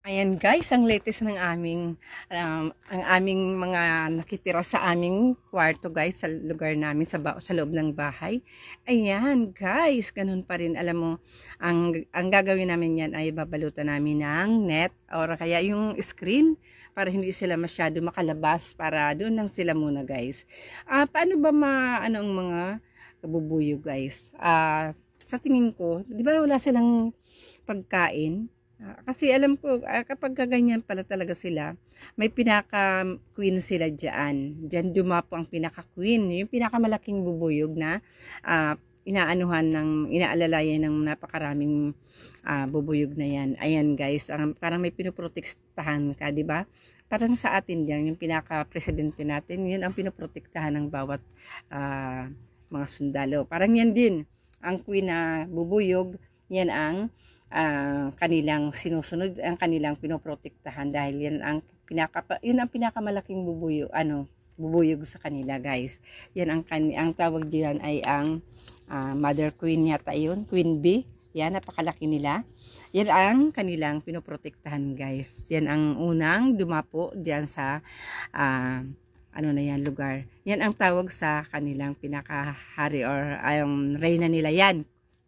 Ayan guys, ang latest ng ang aming mga nakitira sa aming kwarto guys, sa lugar namin, sa loob ng bahay. Ayan guys, ganun pa rin. Alam mo, ang gagawin namin yan ay babalutan namin ng net or kaya yung screen para hindi sila masyado makalabas, para doon lang sila muna guys. Paano ba ano ang mga kabubuyo guys? Sa tingin ko, di ba wala silang pagkain? Kasi alam ko, kapag ganyan pala talaga sila, may pinaka-queen sila dyan. Dyan dumapo ang pinaka-queen. Yung pinakamalaking bubuyog na inaalalayan ng napakaraming bubuyog na yan. Ayan guys, parang may pinoprotektahan ka, di ba? Parang sa atin yan, yung pinaka-presidente natin, yun ang pinoprotektahan ng bawat mga sundalo. Parang yan din, ang queen na bubuyog, yan ang kanilang sinusunod, ang kanilang pinoprotektahan dahil yun ang pinakamalaking bubuyog sa kanila guys. Yan ang tawag diyan ay ang mother queen yata yun, queen bee. Yan, napakalaki nila. Yan ang kanilang pinoprotektahan guys. Yan ang unang dumapo diyan sa lugar. Yan ang tawag sa kanilang pinakahari or reyna nila yan.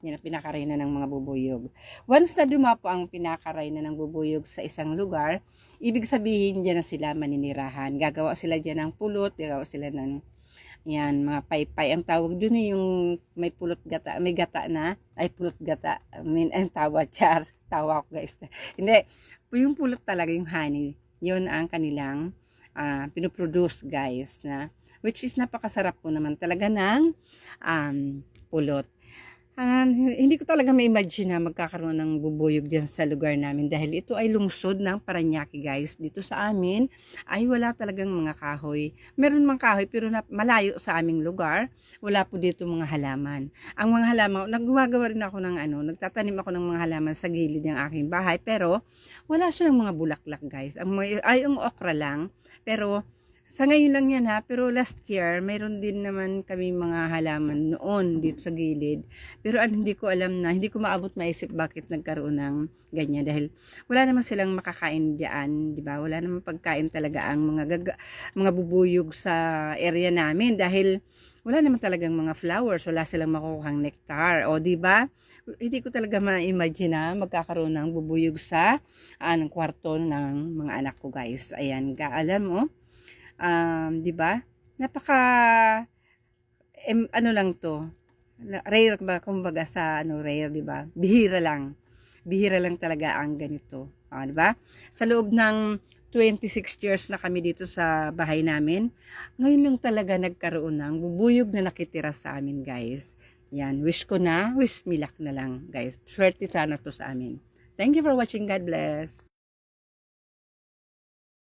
Yan ang pinakareyna ng mga bubuyog. Once na dumapo ang pinakareyna ng bubuyog sa isang lugar, ibig sabihin dyan na sila maninirahan. Gagawa sila dyan ng pulot, gagawa sila ng mga paypay. Ang tawag dun yung may pulot gata, may gata na, ay pulot gata. Ang tawa ko guys. Hindi, yung pulot talaga, yung honey, yun ang kanilang pinoproduce guys, which is napakasarap po naman talaga ng pulot. Hindi ko talaga ma-imagine na magkakaroon ng bubuyog dyan sa lugar namin dahil ito ay lungsod ng Parañaque guys. Dito sa amin ay wala talagang mga kahoy. Meron mang kahoy pero malayo sa aming lugar. Wala po dito mga halaman. Ang mga halaman, naggumagawa rin ako ng nagtatanim ako ng mga halaman sa gilid ng aking bahay pero wala siya ng mga bulaklak guys. Ang okra lang pero sa ngayon lang yan pero last year, mayroon din naman kami mga halaman noon dito sa gilid. Pero hindi ko alam hindi ko maabot maisip bakit nagkaroon ng ganyan. Dahil wala naman silang makakain diyan, di ba? Wala naman pagkain talaga ang mga bubuyog sa area namin. Dahil wala naman talagang mga flowers, wala silang makukuhang nectar. O di ba? Hindi ko talaga ma-imagine na magkakaroon ng bubuyog sa kwarto ng mga anak ko guys. Ayan, alam mo. 'Di ba? Napaka lang to. Rare ba kumbaga sa rare, 'di ba? Bihira lang. Bihira lang talaga ang ganito. 'Di ba? Sa loob ng 26 years na kami dito sa bahay namin, ngayon lang talaga nagkaroon ng bubuyog na nakitira sa amin, guys. Yan, wish me luck na lang, guys. Swerte sana to sa amin. Thank you for watching. God bless.